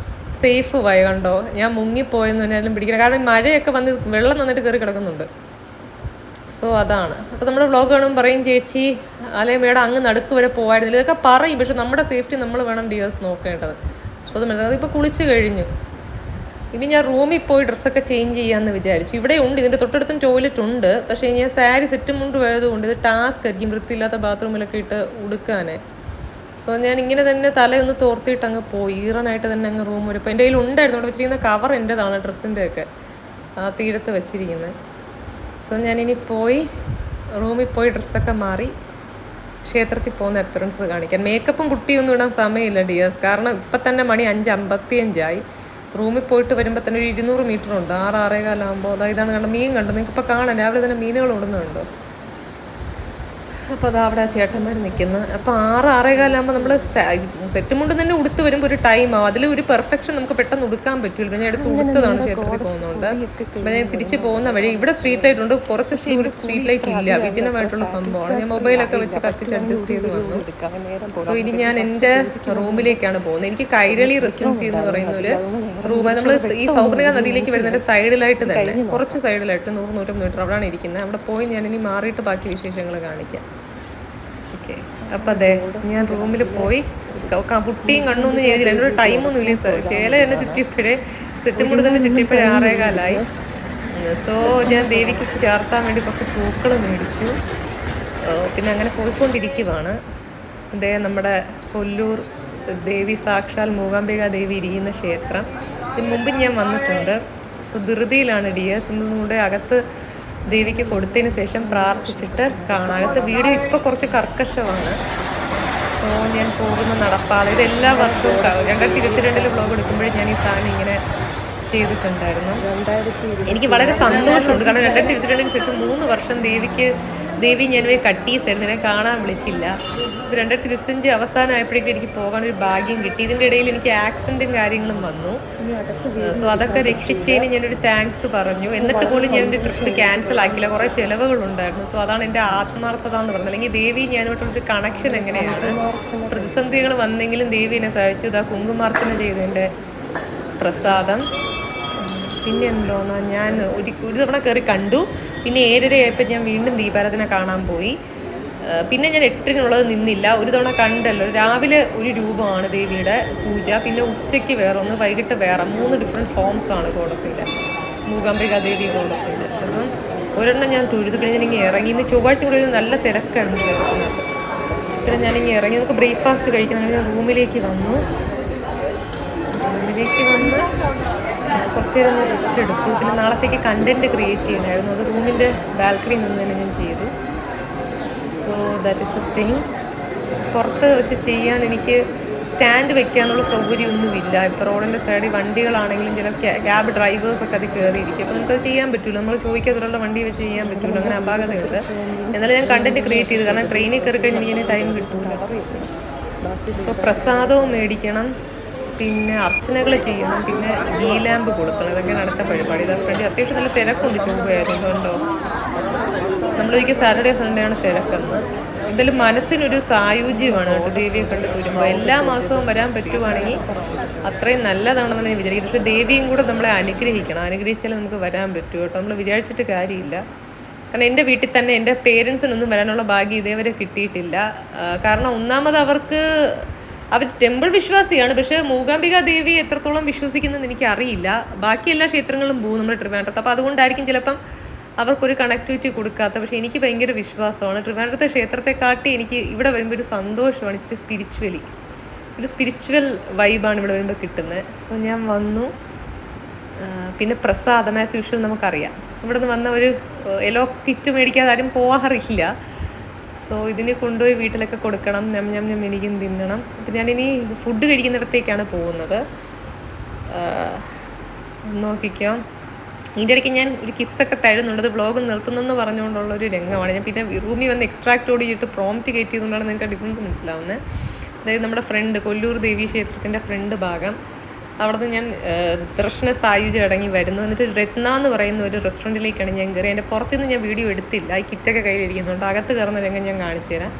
സേഫ് വയ കണ്ടോ. ഞാൻ മുങ്ങിപ്പോയെന്ന് പറഞ്ഞാലും പിടിക്കണം, കാരണം മഴയൊക്കെ വന്ന് വെള്ളം നന്നിട്ട് കയറി കിടക്കുന്നുണ്ട്. സോ അതാണ്. അപ്പോൾ നമ്മുടെ വ്ളോഗ് കാണുമ്പോൾ പറയും, ചേച്ചി അല്ലെ മേഡം അങ്ങ് നടുക്ക് വരെ പോകായിരുന്നില്ല. ഇതൊക്കെ പറയും, പക്ഷെ നമ്മുടെ സേഫ്റ്റി നമ്മൾ വേണം ഡിയേഴ്സ് നോക്കേണ്ടത്. സോ അത് മനസ്സിലായത്. ഇപ്പോൾ കുളിച്ച് കഴിഞ്ഞു. ഇനി ഞാൻ റൂമിൽ പോയി ഡ്രസ്സൊക്കെ ചേഞ്ച് ചെയ്യാമെന്ന് വിചാരിച്ചു. ഇവിടെ ഉണ്ട്, ഇതിൻ്റെ തൊട്ടടുത്തും ടോയ്ലറ്റ് ഉണ്ട്. പക്ഷേ ഞാൻ സാരി സെറ്റും കൊണ്ട് പോയതുകൊണ്ട് ഇത് ടാസ്ക് ആയിരിക്കും വൃത്തിയില്ലാത്ത ബാത്റൂമിലൊക്കെ ഇട്ട് ഉടുക്കാനേ. സോ ഞാൻ ഇങ്ങനെ തന്നെ തലയൊന്ന് തോർത്തിയിട്ട് അങ്ങ് പോയി, ഈറനായിട്ട് തന്നെ അങ്ങ് റൂം വരും. ഇപ്പോൾ എൻ്റെ കയ്യിൽ ഉണ്ടായിരുന്നു, അവിടെ വെച്ചിരിക്കുന്ന കവർ എൻ്റെതാണ്, ഡ്രസ്സിൻ്റെയൊക്കെ ആ തീരത്ത് വെച്ചിരിക്കുന്നത്. സോ ഞാനിനി പോയി റൂമിൽ പോയി ഡ്രസ്സൊക്കെ മാറി ക്ഷേത്രത്തിൽ പോകുന്ന അപ്പിയറൻസ് കാണിക്കാൻ. മേക്കപ്പും കുട്ടിയൊന്നും ഇടാൻ സമയമില്ല ഡിയേഴ്സ്, കാരണം ഇപ്പം തന്നെ മണി 5:55. റൂമിൽ പോയിട്ട് വരുമ്പോൾ തന്നെ ഒരു 200 മീറ്റർ ഉണ്ട്. 6-6:15 ആകുമ്പോൾ ഇതാണ് കണ്ട മീൻ കണ്ടു. നിങ്ങൾക്കിപ്പോൾ കാണാൻ രാവിലെ തന്നെ മീനുകൾ ഓടുന്നുണ്ടോ. അപ്പോൾ അത് അവിടെ ആ ചേട്ടന്മാർ നിൽക്കുന്നത്. അപ്പോൾ 6-6:15 ആകുമ്പോൾ നമ്മൾ സെറ്റും കൊണ്ട് തന്നെ ഉടുത്ത് വരുമ്പോൾ ഒരു ടൈമാവും. അതിൽ ഒരു പെർഫെക്ഷൻ നമുക്ക് പെട്ടെന്ന് ഉടുക്കാൻ പറ്റില്ല. ഞാൻ എടുത്ത് ഉടുത്തതാണ് ക്ഷേത്രത്തിൽ പോകുന്നുണ്ട്. അപ്പോൾ ഞാൻ തിരിച്ച് പോകുന്ന വഴി ഇവിടെ സ്ട്രീറ്റ് ലൈറ്റ് ഉണ്ട്, കുറച്ച് ദൂരത്ത് സ്ട്രീറ്റ് ലൈറ്റ് ഇല്ല, വിജനമായിട്ടുള്ള സംഭവമാണ്. ഞാൻ മൊബൈലൊക്കെ വെച്ച് കത്തിച്ച് അഡ്ജസ്റ്റ് ചെയ്ത് വന്നു. സോ ഇനി ഞാൻ എൻ്റെ റൂമിലേക്കാണ് പോകുന്നത്. എനിക്ക് കൈരളി റെസിഡൻസി എന്ന് പറയുന്ന ഒരു റൂം, നമ്മൾ ഈ സൗകര്യ നദിയിലേക്ക് വരുന്നതിൻ്റെ സൈഡിലായിട്ട് തന്നെ, കുറച്ച് സൈഡിലായിട്ട് 100-150 മീറ്റർ അവിടെയാണ് ഇരിക്കുന്നത്. അവിടെ പോയി ഞാനിനി മാറിയിട്ട് ബാക്കി വിശേഷങ്ങൾ കാണിക്കാം. ഓക്കെ, അപ്പം അതെ ഞാൻ റൂമിൽ പോയി കുട്ടിയും കണ്ണൊന്നും എഴുതിയില്ല. എന്നോട് ടൈമൊന്നും ഇല്ല സാർ. ചേല തന്നെ ചുറ്റിയപ്പോഴേ സെറ്റും കൂടെ തന്നെ ചുറ്റിയപ്പോഴേ 6:15. സോ ഞാൻ ദേവിക്ക് ചേർത്താൻ വേണ്ടി കുറച്ച് പൂക്കൾ മേടിച്ചു. പിന്നെ അങ്ങനെ പോയിക്കൊണ്ടിരിക്കുവാണ്. അതേ നമ്മുടെ കൊല്ലൂർ ദേവി, സാക്ഷാൽ മൂകാംബിക ദേവി ഇരിക്കുന്ന ക്ഷേത്രം. ഇതിന് മുമ്പ് ഞാൻ വന്നിട്ടുണ്ട്. സോ ധൃതിയിലാണ് ഡിയേഴ്സ്. ഇന്നും കൂടെ അകത്ത് ദേവിക്ക് കൊടുത്തതിന് ശേഷം പ്രാർത്ഥിച്ചിട്ട് കാണാം. അകത്ത് വീഡിയോ ഇപ്പോൾ കുറച്ച് കർക്കശമാണ്. സോ ഞാൻ പോകുന്ന നടപ്പാത ഇത് എല്ലാ വർഷവും 2022 വ്ളോഗ് എടുക്കുമ്പോഴും ഞാൻ ഈ സാധനം ഇങ്ങനെ ചെയ്തിട്ടുണ്ടായിരുന്നു. എനിക്ക് വളരെ സന്തോഷമുണ്ട്, കാരണം 2022 ശേഷം 3 വർഷം ദേവി ഞാൻ കട്ടീസായിരുന്നു, എന്നെ കാണാൻ വിളിച്ചില്ല. 2025 അവസാനമായപ്പോഴേക്കും എനിക്ക് പോകാനൊരു ഭാഗ്യം കിട്ടി. ഇതിൻ്റെ ഇടയിൽ എനിക്ക് ആക്സിഡൻറ്റും കാര്യങ്ങളും വന്നു. സോ അതൊക്കെ രക്ഷിച്ചതിന് ഞാനൊരു താങ്ക്സ് പറഞ്ഞു. എന്നിട്ട് പോലും ഞാൻ എൻ്റെ ട്രിപ്പ് ക്യാൻസൽ ആക്കിയില്ല, കുറേ ചിലവുകളുണ്ടായിരുന്നു. സോ അതാണ് എൻ്റെ ആത്മാർത്ഥത എന്ന് പറഞ്ഞത്. അല്ലെങ്കിൽ ദേവി ഞാനോട്ടൊരു കണക്ഷൻ എങ്ങനെയാണ്. പ്രതിസന്ധികൾ വന്നെങ്കിലും ദേവി എന്നെ സഹായിച്ചു. ഇതാ കുങ്കുമാർച്ചന ചെയ്തതിൻ്റെ പ്രസാദം. പിന്നെ എന്തോന്നാ, ഞാൻ ഒരു തവണ കയറി കണ്ടു. പിന്നെ 7:30 ആയപ്പോൾ ഞാൻ വീണ്ടും ദീപാരാധന കാണാൻ പോയി. പിന്നെ ഞാൻ 8-നുള്ളത് നിന്നില്ല. ഒരു തവണ കണ്ടല്ലോ, രാവിലെ ഒരു രൂപമാണ് ദേവിയുടെ പൂജ, പിന്നെ ഉച്ചയ്ക്ക് വേറെ ഒന്ന്, വൈകിട്ട് വേറെ. 3 ഡിഫറെൻറ്റ് ഫോംസാണ് ഗോഡസിൻ്റെ, മൂകാംബിക ദേവി ഗോഡസിൻ്റെ. അപ്പം ഒരെണ്ണം ഞാൻ തൊഴുതു. പിന്നെ ഞാനിങ്ങനെ ഇറങ്ങി. ഇന്ന് ചൊവ്വാഴ്ച കൂടെ നല്ല തിരക്കാണ് ക്ഷേത്രത്തിനകത്ത്. പിന്നെ ഞാനിങ്ങനെ ഇറങ്ങി. നമുക്ക് ബ്രേക്ക്ഫാസ്റ്റ് കഴിക്കണം. ഞാൻ റൂമിലേക്ക് വന്ന് കുറച്ച് നേരം ഒന്ന് റെസ്റ്റ് എടുത്തു. പിന്നെ നാളത്തേക്ക് കണ്ടൻറ്റ് ക്രിയേറ്റ് ചെയ്യണമായിരുന്നു. അത് റൂമിൻ്റെ ബാൽക്കണിയിൽ നിന്ന് തന്നെ ഞാൻ ചെയ്തു. So that is A thing. പുറത്ത് വെച്ച് ചെയ്യാൻ എനിക്ക് സ്റ്റാൻഡ് വെക്കാനുള്ള സൗകര്യമൊന്നുമില്ല. ഇപ്പോൾ റോഡിൻ്റെ സൈഡിൽ വണ്ടികളാണെങ്കിലും ചില ക്യാബ് ഡ്രൈവേഴ്സൊക്കെ അത് കയറിയിരിക്കും. അപ്പോൾ നമുക്കത് ചെയ്യാൻ പറ്റില്ല. നമ്മൾ ചോദിക്കാത്തുള്ള വണ്ടി വെച്ച് ചെയ്യാൻ പറ്റില്ല. അങ്ങനെ അപാകതയുണ്ട്. എന്നാലും ഞാൻ കണ്ടൻറ്റ് ക്രിയേറ്റ് ചെയ്തു, കാരണം ട്രെയിനിൽ കയറി കഴിഞ്ഞാൽ എനിക്ക് ടൈം കിട്ടില്ല. സോ പ്രസാദവും മേടിക്കണം, പിന്നെ അർച്ചനകൾ ചെയ്യണം, പിന്നെ ഗീ ലാമ്പ് കൊടുക്കണം. ഇതൊക്കെയാണ് അടുത്ത പരിപാടി. ഇതാ ഫ്രണ്ട് അത്യാവശ്യം നല്ല തിരക്കുണ്ട്. ചൊവ്വയായിരുന്നു കണ്ടോ. നമ്മളൊരിക്കൽ സാറ്റർഡേ സൺഡേ ആണ് തിരക്കെന്ന്. എന്തായാലും മനസ്സിനൊരു സായുജ്യമാണ് കേട്ടോ ദേവിയെ കണ്ട് വരുമ്പോൾ. എല്ലാ മാസവും വരാൻ പറ്റുവാണെങ്കിൽ അത്രയും നല്ലതാണെന്നാണ് ഞാൻ വിചാരിക്കുന്നത്. പക്ഷേ ദേവിയും കൂടെ നമ്മളെ അനുഗ്രഹിക്കണം, അനുഗ്രഹിച്ചാലേ നമുക്ക് വരാൻ പറ്റൂ കേട്ടോ. നമ്മൾ വിചാരിച്ചിട്ട് കാര്യമില്ല. കാരണം എൻ്റെ വീട്ടിൽ തന്നെ എൻ്റെ പേരൻസിനൊന്നും വരാനുള്ള ഭാഗ്യം ഇതേവരെ കിട്ടിയിട്ടില്ല. കാരണം ഒന്നാമത് അവർ ടെമ്പിൾ വിശ്വാസിയാണ്, പക്ഷേ മൂകാംബിക ദേവി എത്രത്തോളം വിശ്വസിക്കുന്നതെന്ന് എനിക്ക് അറിയില്ല. ബാക്കി എല്ലാ ക്ഷേത്രങ്ങളും പോകും നമ്മുടെ ട്രിവാൻഡ്രത്ത്. അപ്പോൾ അതുകൊണ്ടായിരിക്കും ചിലപ്പം അവർക്കൊരു കണക്ടിവിറ്റി കൊടുക്കാത്ത. പക്ഷേ എനിക്ക് ഭയങ്കര വിശ്വാസമാണ്. ട്രിവാൻഡ്രത്തെ ക്ഷേത്രത്തെക്കാട്ടി എനിക്ക് ഇവിടെ വരുമ്പോൾ ഒരു സന്തോഷമാണ്, ഇച്ചിരി ഒരു സ്പിരിച്വൽ വൈബാണ് ഇവിടെ വരുമ്പോൾ കിട്ടുന്നത്. സോ ഞാൻ വന്നു. പിന്നെ പ്രസാദം ആസ് യൂഷ്വൽ നമുക്കറിയാം, ഇവിടെ നിന്ന് വന്ന ഒരു എലോ കിറ്റ് മേടിക്കാതെ ആരും പോകാറില്ല. സോ ഇതിന് കൊണ്ടുപോയി വീട്ടിലൊക്കെ കൊടുക്കണം. ഞം എനിക്കും തിന്നണം. അപ്പം ഞാനിനി ഫുഡ് കഴിക്കുന്നിടത്തേക്കാണ് പോകുന്നത്. നോക്കിക്കോ, ഇതിൻ്റെ ഇടയ്ക്ക് ഞാൻ ഒരു കിസ്സൊക്കെ തഴുന്നുണ്ട്. വ്ളോഗ് നിർത്തുന്നെന്ന് പറഞ്ഞുകൊണ്ടുള്ളൊരു രംഗമാണ്. ഞാൻ പിന്നെ റൂമിൽ വന്ന് എക്സ്ട്രാക്ട് ഓടിയിട്ട് പ്രോംപ്റ്റ് കയറ്റിയതുകൊണ്ടാണ് നിങ്ങൾക്ക് ഡിഫറൻസ് മനസ്സിലാവുന്നത്. അതായത് നമ്മുടെ ഫ്രണ്ട് കൊല്ലൂർ ദേവി ക്ഷേത്രത്തിൻ്റെ ഫ്രണ്ട് ഭാഗം, അവിടെ നിന്ന് ഞാൻ ദർശന സായുജ്യം അടങ്ങി വരുന്നു. എന്നിട്ട് രത്ന എന്ന് പറയുന്ന ഒരു റെസ്റ്റോറൻറ്റിലേക്കാണ് ഞാൻ കയറി. എൻ്റെ പുറത്തുനിന്ന് ഞാൻ വീഡിയോ എടുത്തില്ല, ഈ കിറ്റൊക്കെ കയ്യിലിരിക്കുന്നുണ്ട്. അകത്ത് കയറുന്ന രംഗം ഞാൻ കാണിച്ചു തരാം.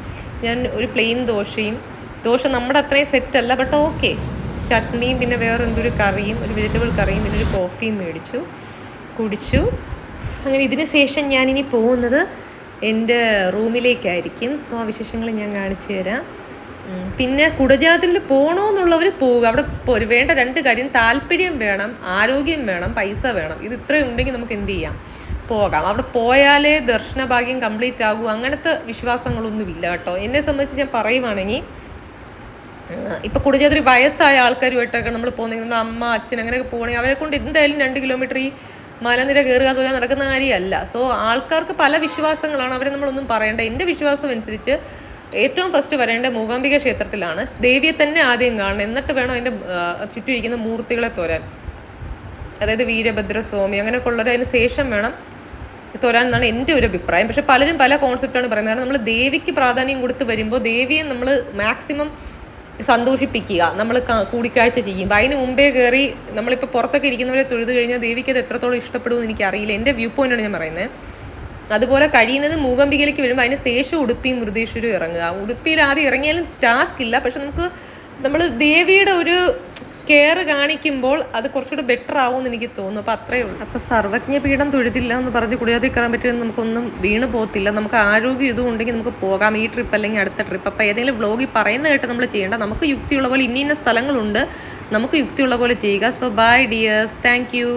ഞാൻ ഒരു പ്ലെയിൻ ദോശ നമ്മുടെ അത്രയും സെറ്റല്ല, ബട്ട് ഓക്കെ, ചട്നിയും പിന്നെ വേറെ എന്തൊരു കറിയും, ഒരു വെജിറ്റബിൾ കറിയും, പിന്നെ ഒരു കോഫിയും മേടിച്ചു, കുടിച്ചു. അങ്ങനെ ഇതിന് ശേഷം ഞാനിനി പോകുന്നത് എൻ്റെ റൂമിലേക്കായിരിക്കും. സോ ആ വിശേഷങ്ങൾ ഞാൻ കാണിച്ചു തരാം. പിന്നെ കുടജാദ്രിയിൽ പോകണമെന്നുള്ളവർ പോവുക. അവിടെ വേണ്ട 2 കാര്യം: താല്പര്യം വേണം, ആരോഗ്യം വേണം, പൈസ വേണം. ഇത് ഇത്രയും ഉണ്ടെങ്കിൽ നമുക്ക് എന്ത് ചെയ്യാം, പോകാം. അവിടെ പോയാലേ ദർശന ഭാഗ്യം കംപ്ലീറ്റ് ആകൂ, അങ്ങനത്തെ വിശ്വാസങ്ങളൊന്നുമില്ല കേട്ടോ. എന്നെ സംബന്ധിച്ച് ഞാൻ പറയുവാണെങ്കിൽ, ഇപ്പം കുടജാദ്രി വയസ്സായ ആൾക്കാരുമായിട്ടൊക്കെ നമ്മൾ പോകുന്നെങ്കിൽ, നമ്മുടെ അമ്മ അച്ഛൻ അങ്ങനെയൊക്കെ പോകണമെങ്കിൽ അവരെ കൊണ്ട് എന്തായാലും 2 കിലോമീറ്റർ ഈ മലനിര കയറുക തോന്നാൻ നടക്കുന്ന കാര്യമല്ല. സോ ആൾക്കാർക്ക് പല വിശ്വാസങ്ങളാണ്, അവരെ നമ്മളൊന്നും പറയേണ്ട. എൻ്റെ വിശ്വാസം അനുസരിച്ച് ഏറ്റവും ഫസ്റ്റ് വരേണ്ട മൂകാംബിക ക്ഷേത്രത്തിലാണ്. ദേവിയെ തന്നെ ആദ്യം കാണണം, എന്നിട്ട് വേണം അതിൻ്റെ ചുറ്റും ഇരിക്കുന്ന മൂർത്തികളെ തൊരാൻ. അതായത് വീരഭദ്രസ്വാമി അങ്ങനെയൊക്കെ ഉള്ളവർ അതിന് ശേഷം വേണം തൊരാൻ എന്നാണ് എൻ്റെ ഒരു അഭിപ്രായം. പക്ഷെ പലരും പല കോൺസെപ്റ്റാണ് പറയുന്നത്. കാരണം നമ്മൾ ദേവിക്ക് പ്രാധാന്യം കൊടുത്ത് വരുമ്പോൾ ദേവിയെ നമ്മൾ മാക്സിമം സന്തോഷിപ്പിക്കുക, നമ്മൾ കൂടിക്കാഴ്ച ചെയ്യുമ്പോൾ. അതിന് മുമ്പേ കയറി നമ്മളിപ്പോൾ പുറത്തൊക്കെ ഇരിക്കുന്നവരെ തൊഴുത് കഴിഞ്ഞാൽ ദേവിക്ക് അത് എത്രത്തോളം ഇഷ്ടപ്പെടുമെന്ന് എനിക്കറിയില്ല. എൻ്റെ വ്യൂ പോയിൻ്റാണ് ഞാൻ പറയുന്നത്. അതുപോലെ കഴിയുന്നത് മൂകാംബികയിലേക്ക് വരുമ്പോൾ അതിന് ശേഷം ഉടുപ്പിയും മൃതേശ്വരും ഇറങ്ങുക. ഉടുപ്പിയിൽ ആദ്യം ഇറങ്ങിയാലും ടാസ്ക് ഇല്ല, പക്ഷെ നമ്മൾ ദേവിയുടെ ഒരു കെയർ കാണിക്കുമ്പോൾ അത് കുറച്ചുകൂടി ബെറ്റർ ആവുമെന്ന് എനിക്ക് തോന്നുന്നു. അപ്പോൾ അത്രയേ ഉള്ളൂ. അപ്പോൾ സർവജ്ഞപീഠം തൊഴുതില്ല എന്ന് പറഞ്ഞ് കുടിയാതെ കയറാൻ പറ്റുമെന്ന് നമുക്കൊന്നും വീണ് പോകത്തില്ല. നമുക്ക് ആരോഗ്യം ഇതും ഉണ്ടെങ്കിൽ നമുക്ക് പോകാം, ഈ ട്രിപ്പ് അല്ലെങ്കിൽ അടുത്ത ട്രിപ്പ്. അപ്പോൾ ഏതെങ്കിലും വ്ളോഗിൽ പറയുന്ന കേട്ട് നമ്മൾ ചെയ്യേണ്ട. നമുക്ക് യുക്തിയുള്ള പോലെ ഇന്ന സ്ഥലങ്ങളുണ്ട്, നമുക്ക് യുക്തിയുള്ള പോലെ ചെയ്യുക. So bye dears, thank U.